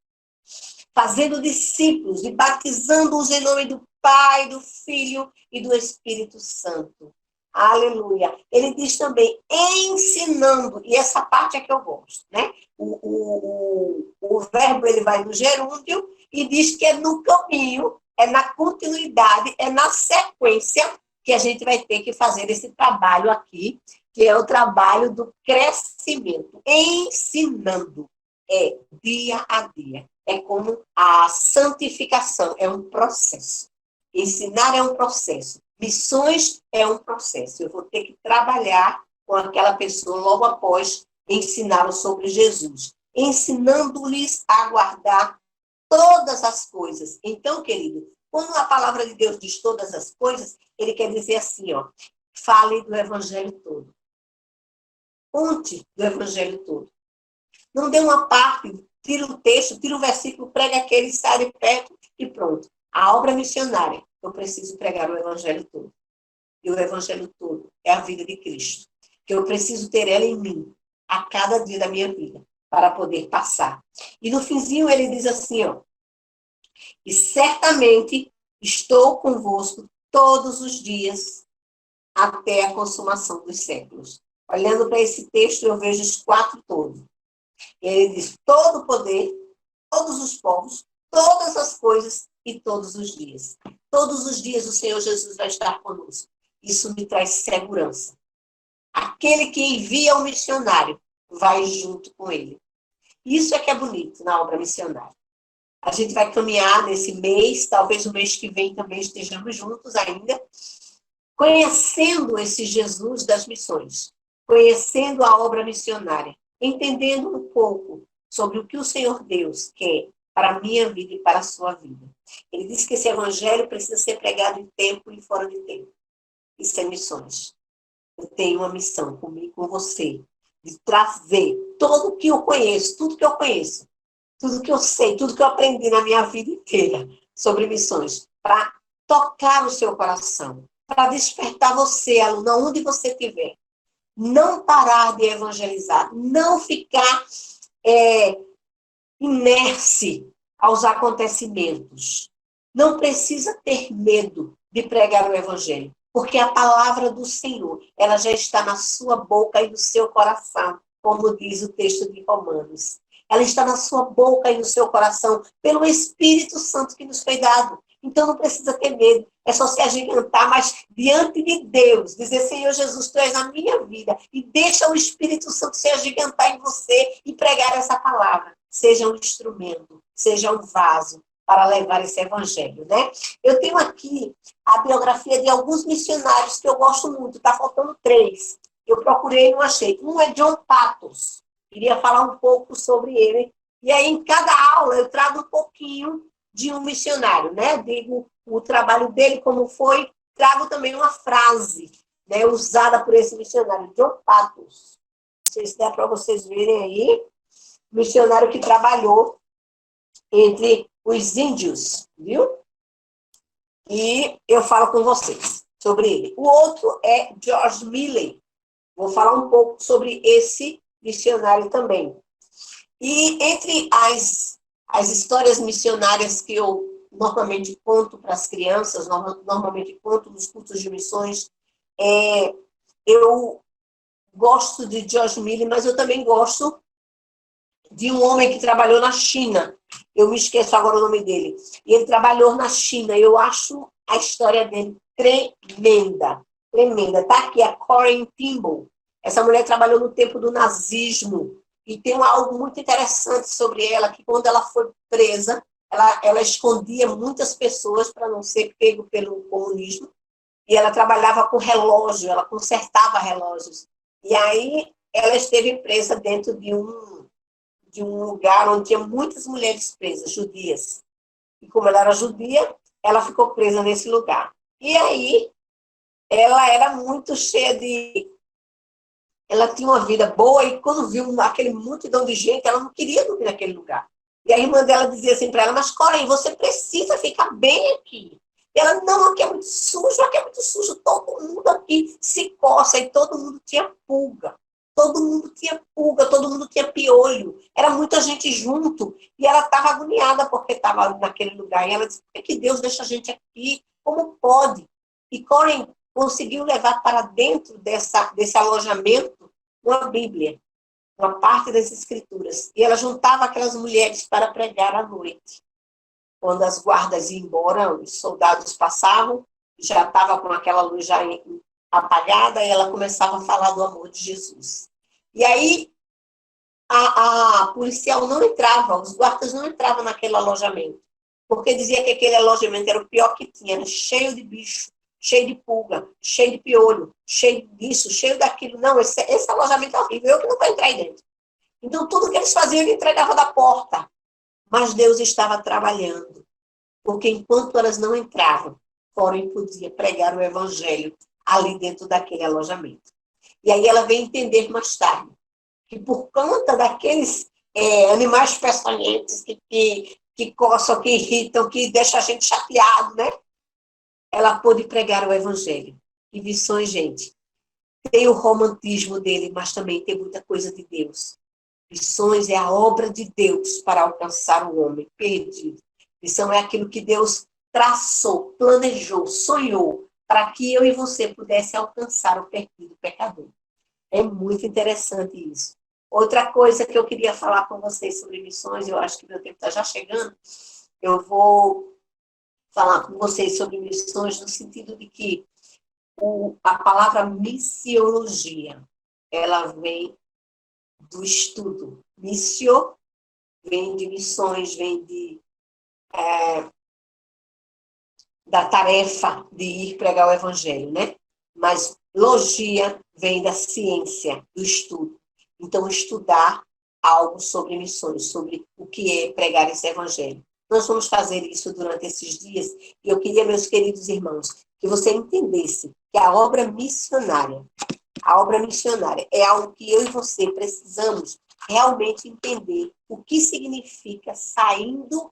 fazendo discípulos e batizando-os em nome do Pai, do Filho e do Espírito Santo. Aleluia. Ele diz também, ensinando, e essa parte é que eu gosto, né? O verbo, ele vai no gerúndio e diz que é no caminho, é na continuidade, é na sequência que a gente vai ter que fazer esse trabalho aqui, que é o trabalho do crescimento, ensinando, é dia a dia. É como a santificação, é um processo. Ensinar é um processo. Missões é um processo. Eu vou ter que trabalhar com aquela pessoa logo após ensiná-lo sobre Jesus, ensinando-lhes a guardar todas as coisas. Então, querido, quando a palavra de Deus diz todas as coisas, ele quer dizer assim, ó, fale do evangelho todo. Conte do evangelho todo. Não dê uma parte, tira o texto, tira o versículo, prega aquele, sai de perto e pronto. A obra missionária, eu preciso pregar o evangelho todo. E o evangelho todo é a vida de Cristo. Que eu preciso ter ela em mim, a cada dia da minha vida, para poder passar. E no finzinho ele diz assim, ó, e certamente estou convosco todos os dias até a consumação dos séculos. Olhando para esse texto, eu vejo os 4 todos. Ele diz todo o poder, todos os povos, todas as coisas e todos os dias. Todos os dias o Senhor Jesus vai estar conosco. Isso me traz segurança. Aquele que envia o missionário vai junto com ele. Isso é que é bonito na obra missionária. A gente vai caminhar nesse mês, talvez o mês que vem também estejamos juntos ainda, conhecendo esse Jesus das missões, conhecendo a obra missionária, entendendo um pouco sobre o que o Senhor Deus quer para a minha vida e para a sua vida. Ele diz que esse evangelho precisa ser pregado em tempo e fora de tempo. Isso é missões. Eu tenho uma missão comigo, com você, de trazer tudo o que eu conheço, tudo que eu conheço, tudo que eu sei, tudo que eu aprendi na minha vida inteira sobre missões, para tocar o seu coração, para despertar você, aluno, onde você estiver. Não parar de evangelizar, não ficar inerce aos acontecimentos. Não precisa ter medo de pregar o evangelho, porque a palavra do Senhor, ela já está na sua boca e no seu coração, como diz o texto de Romanos. Ela está na sua boca e no seu coração, pelo Espírito Santo que nos foi dado. Então não precisa ter medo, é só se agigantar, mas diante de Deus, dizer, Senhor Jesus, Tu és a minha vida, e deixa o Espírito Santo se agigantar em você e pregar essa palavra. Seja um instrumento, seja um vaso para levar esse evangelho, né? Eu tenho aqui a biografia de alguns missionários que eu gosto muito, está faltando 3. Eu procurei e não achei. Um é John Patos, queria falar um pouco sobre ele, e aí em cada aula eu trago um pouquinho de um missionário, né? Digo o trabalho dele, como foi, trago também uma frase, né, usada por esse missionário, John Patos. Não sei se dá para vocês verem aí, missionário que trabalhou entre os índios, viu? E eu falo com vocês sobre ele. O outro é George Milley. Vou falar um pouco sobre esse missionário também. E entre as histórias missionárias que eu normalmente conto para as crianças, normalmente conto nos cursos de missões, eu gosto de George Milley, mas eu também gosto de um homem que trabalhou na China. Eu me esqueço agora o nome dele. E ele trabalhou na China. Eu acho a história dele tremenda. Tremenda. Tá aqui a Corinne Timble. Essa mulher trabalhou no tempo do nazismo. E tem algo muito interessante sobre ela, que quando ela foi presa, ela escondia muitas pessoas para não ser pego pelo comunismo. e ela trabalhava com relógio, ela consertava relógios. E aí ela esteve presa dentro de um lugar onde tinha muitas mulheres presas, judias. E como ela era judia, ela ficou presa nesse lugar. E aí ela era muito cheia de... Ela tinha uma vida boa e quando viu aquele multidão de gente, ela não queria dormir naquele lugar. E a irmã dela dizia assim para ela, mas Corém, você precisa ficar bem aqui. E ela, não, aqui é muito sujo, todo mundo aqui se coça e todo mundo tinha pulga. Todo mundo tinha pulga, todo mundo tinha piolho. Era muita gente junto. E ela estava agoniada porque estava naquele lugar. E ela disse, por que Deus deixa a gente aqui? Como pode? E Corém conseguiu levar para dentro desse alojamento uma Bíblia, uma parte das Escrituras. E ela juntava aquelas mulheres para pregar à noite. Quando as guardas iam embora, os soldados passavam, já estava com aquela luz já apagada, e ela começava a falar do amor de Jesus. E aí, a policial não entrava, os guardas não entravam naquele alojamento, porque dizia que aquele alojamento era o pior que tinha, era cheio de bicho, cheio de pulga, cheio de piolho, cheio disso, cheio daquilo. Não, esse alojamento é horrível, eu que não vou entrar aí dentro. Então, tudo que eles faziam, ele entregava da porta. Mas Deus estava trabalhando, porque enquanto elas não entravam, Corém podia pregar o evangelho ali dentro daquele alojamento. E aí ela veio entender mais tarde que por conta daqueles animais peçonhentos que coçam, que irritam, que deixam a gente chateado, né? Ela pôde pregar o evangelho. E Missões, gente, tem o romantismo dele, mas também tem muita coisa de Deus. Missões é a obra de Deus para alcançar o homem perdido. Missão é aquilo que Deus traçou, planejou, sonhou, para que eu e você pudesse alcançar o perdido pecador. É muito interessante isso. Outra coisa que eu queria falar com vocês sobre missões, eu acho que meu tempo está já chegando, eu vou falar com vocês sobre missões no sentido de que a palavra missiologia, ela vem do estudo. Missio vem de missões, vem da tarefa de ir pregar o evangelho, né? Mas logia vem da ciência, do estudo. Então, estudar algo sobre missões, sobre o que é pregar esse evangelho. Nós vamos fazer isso durante esses dias, e eu queria, meus queridos irmãos, que você entendesse que a obra missionária é algo que eu e você precisamos realmente entender o que significa saindo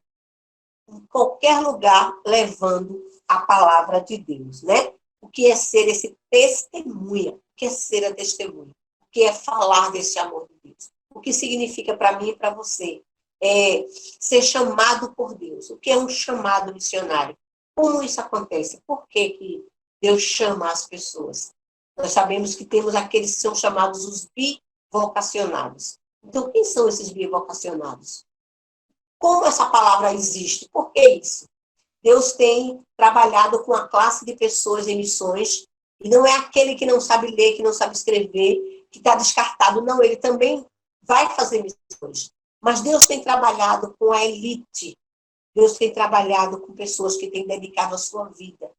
em qualquer lugar levando a palavra de Deus, né? O que é ser esse testemunha? O que é ser a testemunha? O que é falar desse amor de Deus? O que significa para mim e para você? É ser chamado por Deus. O que é um chamado missionário? Como isso acontece? Por que Deus chama as pessoas? Nós sabemos que temos aqueles que são chamados os bivocacionados. Então, quem são esses bivocacionados? Como essa palavra existe? Por que isso? Deus tem trabalhado com a classe de pessoas em missões, e não é aquele que não sabe ler, que não sabe escrever, que está descartado. Não, ele também vai fazer missões. Mas Deus tem trabalhado com a elite. Deus tem trabalhado com pessoas que têm dedicado a sua vida,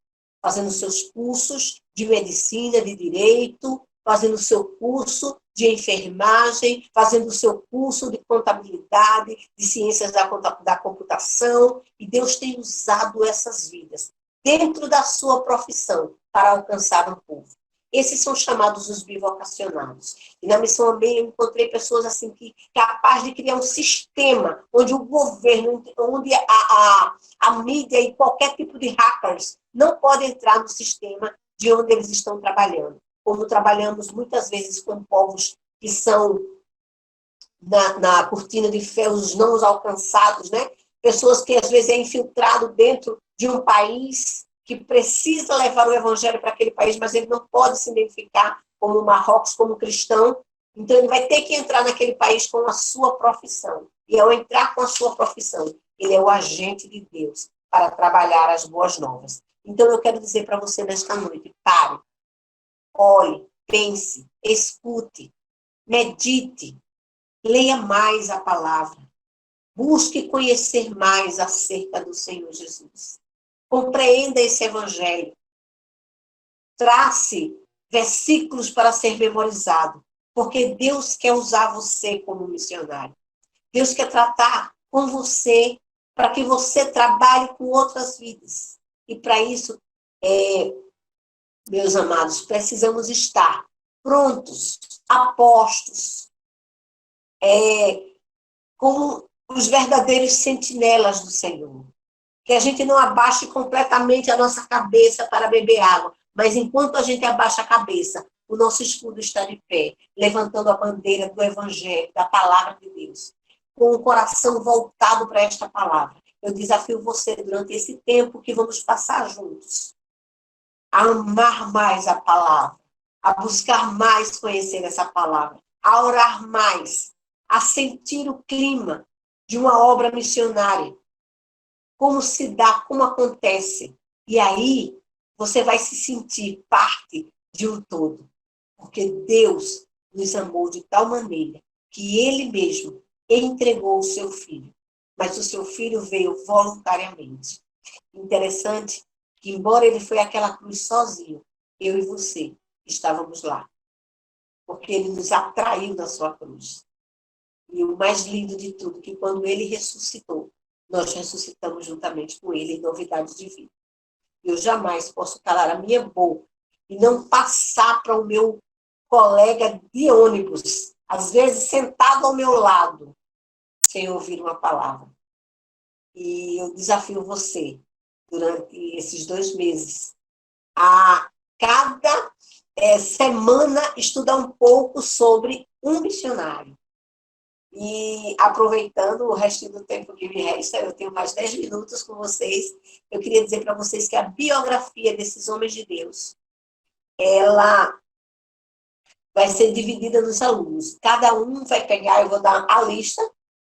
fazendo seus cursos de medicina, de direito, fazendo o seu curso de enfermagem, fazendo o seu curso de contabilidade, de ciências da computação, e Deus tem usado essas vidas dentro da sua profissão para alcançar um povo. Esses são chamados os bivocacionados. E na Missão Amém eu encontrei pessoas assim que capazes de criar um sistema onde o governo, onde a mídia e qualquer tipo de hackers não pode entrar no sistema de onde eles estão trabalhando. Como trabalhamos muitas vezes com povos que são na cortina de ferro, os não alcançados, né? Pessoas que às vezes é infiltrado dentro de um país que precisa levar o evangelho para aquele país, mas ele não pode se identificar como Marrocos, como cristão. Então ele vai ter que entrar naquele país com a sua profissão. E ao entrar com a sua profissão, ele é o agente de Deus para trabalhar as boas novas. Então eu quero dizer para você nesta noite, pare, olhe, pense, escute, medite, leia mais a palavra, busque conhecer mais acerca do Senhor Jesus. Compreenda esse evangelho. trace versículos para ser memorizado, porque Deus quer usar você como missionário. Deus quer tratar com você para que você trabalhe com outras vidas. E para isso, meus amados, precisamos estar prontos, apostos, como os verdadeiros sentinelas do Senhor. Que a gente não abaixe completamente a nossa cabeça para beber água, mas enquanto a gente abaixa a cabeça, o nosso escudo está de pé, levantando a bandeira do Evangelho, da palavra de Deus, com o coração voltado para esta palavra. Eu desafio você, durante esse tempo que vamos passar juntos, a amar mais a palavra, a buscar mais conhecer essa palavra, a orar mais, a sentir o clima de uma obra missionária, como se dá, como acontece. E aí você vai se sentir parte de um todo. Porque Deus nos amou de tal maneira que Ele mesmo entregou o seu Filho. Mas o seu Filho veio voluntariamente. Interessante que, embora Ele foi àquela cruz sozinho, eu e você estávamos lá. Porque Ele nos atraiu na sua cruz. E o mais lindo de tudo, que quando Ele ressuscitou, nós ressuscitamos juntamente com Ele em novidade de vida. Eu jamais posso calar a minha boca e não passar para o meu colega de ônibus, às vezes sentado ao meu lado, sem ouvir uma palavra. E eu desafio você, durante esses 2 meses, a cada semana estudar um pouco sobre um missionário. E aproveitando o resto do tempo que me resta, eu tenho mais 10 minutos com vocês, eu queria dizer para vocês que a biografia desses homens de Deus, ela vai ser dividida nos alunos. Cada um vai pegar, eu vou dar a lista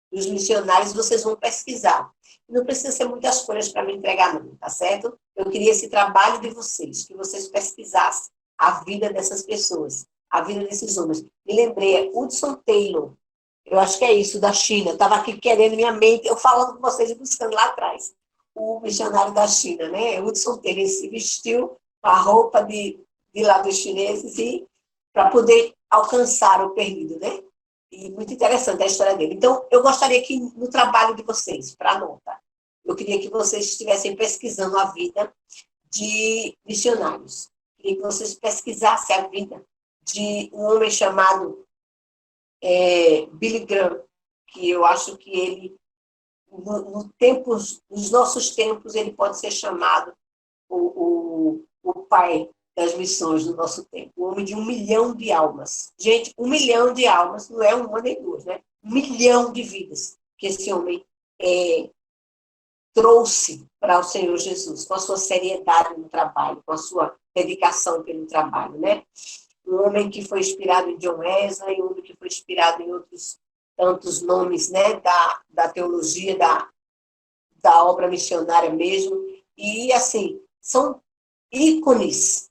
dos missionários, vocês vão pesquisar. Não precisa ser muitas folhas para me entregar, não, tá certo? Eu queria esse trabalho de vocês, que vocês pesquisassem a vida dessas pessoas, a vida desses homens. Me lembrei, Hudson Taylor, eu acho que é isso, da China. Eu estava aqui querendo minha mente, eu falando com vocês e buscando lá atrás. O missionário da China, né? Hudson Taylor, ele se vestiu com a roupa de lá dos chineses e para poder alcançar o perdido, né? E muito interessante a história dele. Então, eu gostaria que no trabalho de vocês, para anotar, eu queria que vocês estivessem pesquisando a vida de missionários. Queria que vocês pesquisassem a vida de um homem chamado Billy Graham, que eu acho que ele, nos nossos tempos, ele pode ser chamado o pai das missões do nosso tempo. O homem de 1 milhão de almas. Gente, 1 milhão de almas não é uma nem duas, né? 1 milhão de vidas que esse homem trouxe para o Senhor Jesus, com a sua seriedade no trabalho, com a sua dedicação pelo trabalho, né? Um homem que foi inspirado em John Wesley, um homem que foi inspirado em outros tantos nomes, né, da teologia, da obra missionária mesmo. E, assim, são ícones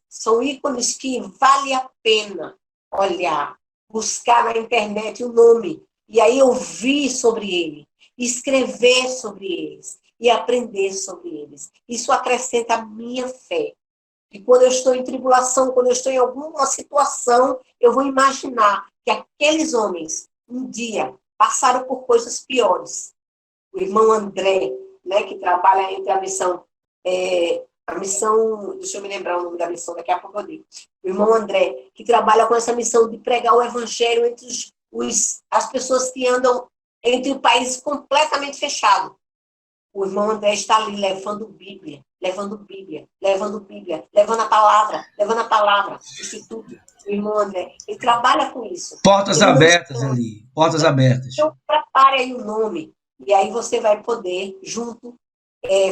que vale a pena olhar, buscar na internet o nome, e aí ouvir sobre ele, escrever sobre eles, e aprender sobre eles. Isso acrescenta a minha fé. E quando eu estou em tribulação, quando eu estou em alguma situação, eu vou imaginar que aqueles homens, um dia, passaram por coisas piores. O irmão André, né, que trabalha entre a missão, deixa eu me lembrar o nome da missão, daqui a pouco eu digo. O irmão André, que trabalha com essa missão de pregar o evangelho entre as pessoas que andam entre o país completamente fechado. O irmão André está ali levando Bíblia, levando Bíblia, levando Bíblia, levando a palavra, Instituto. O irmão André, ele trabalha com isso. Portas Ele não abertas está. ali, portas abertas. Então, prepare aí o nome, e aí você vai poder, junto,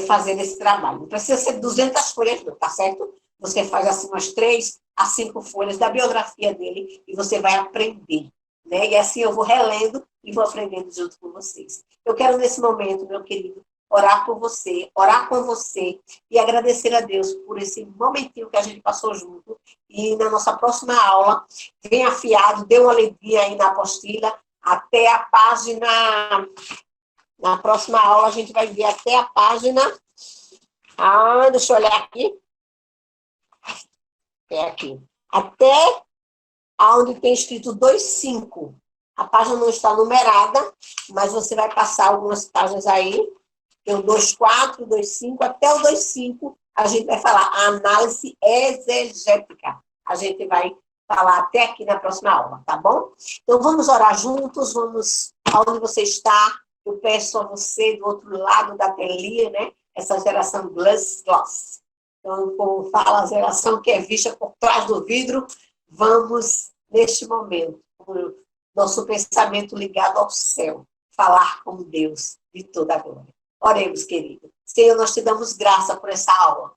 fazer esse trabalho. Não precisa ser 200 folhas, não, tá certo? Você faz assim umas 3 a 5 folhas da biografia dele e você vai aprender. Né? E assim eu vou relendo e vou aprendendo junto com vocês. Eu quero, nesse momento, meu querido, orar por você, orar com você e agradecer a Deus por esse momentinho que a gente passou junto. E na nossa próxima aula, venha afiado, dê uma olhadinha aí na apostila, até a página. Na próxima aula, a gente vai ver até a página. Deixa eu olhar aqui. É aqui. Até onde tem escrito 2,5. A página não está numerada, mas você vai passar algumas páginas aí. Tem o 2,4, 2,5, até o 2,5, a gente vai falar a análise exegética. A gente vai falar até aqui na próxima aula, tá bom? Então, vamos orar juntos, vamos aonde você está. Eu peço a você, do outro lado da telinha, né? Essa geração glass. Então, como fala a geração que é vista por trás do vidro, vamos, neste momento, com o nosso pensamento ligado ao céu, falar com Deus de toda a glória. Oremos, querido. Senhor, nós te damos graça por essa aula.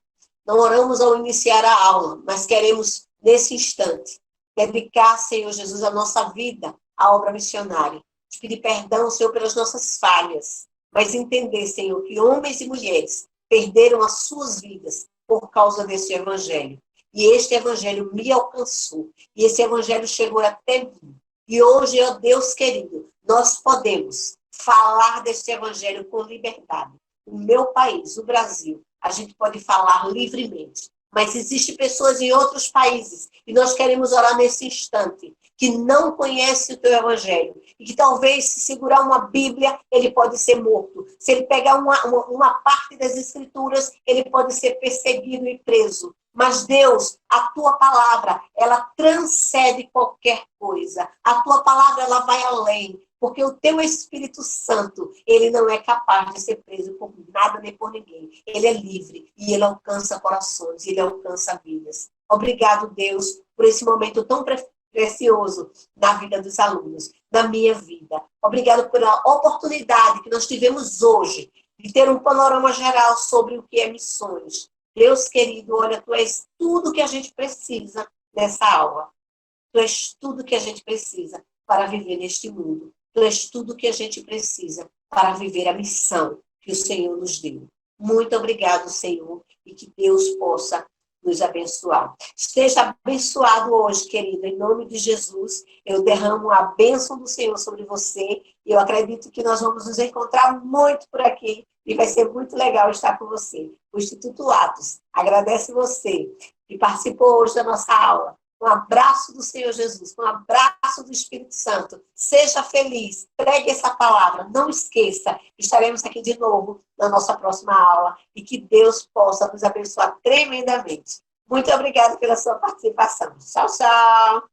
Não oramos ao iniciar a aula, mas queremos, nesse instante, dedicar, Senhor Jesus, a nossa vida à obra missionária. Te pedir perdão, Senhor, pelas nossas falhas, mas entender, Senhor, que homens e mulheres perderam as suas vidas por causa desse evangelho. E este evangelho me alcançou. E esse evangelho chegou até mim. E hoje, ó Deus querido, nós podemos falar desse evangelho com liberdade. O meu país, o Brasil, a gente pode falar livremente. Mas existem pessoas em outros países, e nós queremos orar nesse instante, que não conhece o teu evangelho, e que talvez, se segurar uma Bíblia, ele pode ser morto. Se ele pegar uma parte das Escrituras, ele pode ser perseguido e preso. Mas, Deus, a tua palavra, ela transcende qualquer coisa. A tua palavra, ela vai além. Porque o teu Espírito Santo, ele não é capaz de ser preso por nada nem por ninguém. Ele é livre e ele alcança corações, ele alcança vidas. Obrigado, Deus, por esse momento tão precioso na vida dos alunos, na minha vida. Obrigado pela oportunidade que nós tivemos hoje de ter um panorama geral sobre o que é missões. Deus querido, olha, tu és tudo que a gente precisa nessa aula. Tu és tudo que a gente precisa para viver neste mundo. Tu és tudo que a gente precisa para viver a missão que o Senhor nos deu. Muito obrigado, Senhor, e que Deus possa nos abençoar. Esteja abençoado hoje, querido, em nome de Jesus. Eu derramo a bênção do Senhor sobre você e eu acredito que nós vamos nos encontrar muito por aqui e vai ser muito legal estar com você. O Instituto Atos agradece você que participou hoje da nossa aula. Um abraço do Senhor Jesus, um abraço do Espírito Santo. Seja feliz, pregue essa palavra, não esqueça. Estaremos aqui de novo na nossa próxima aula e que Deus possa nos abençoar tremendamente. Muito obrigada pela sua participação. Tchau, tchau.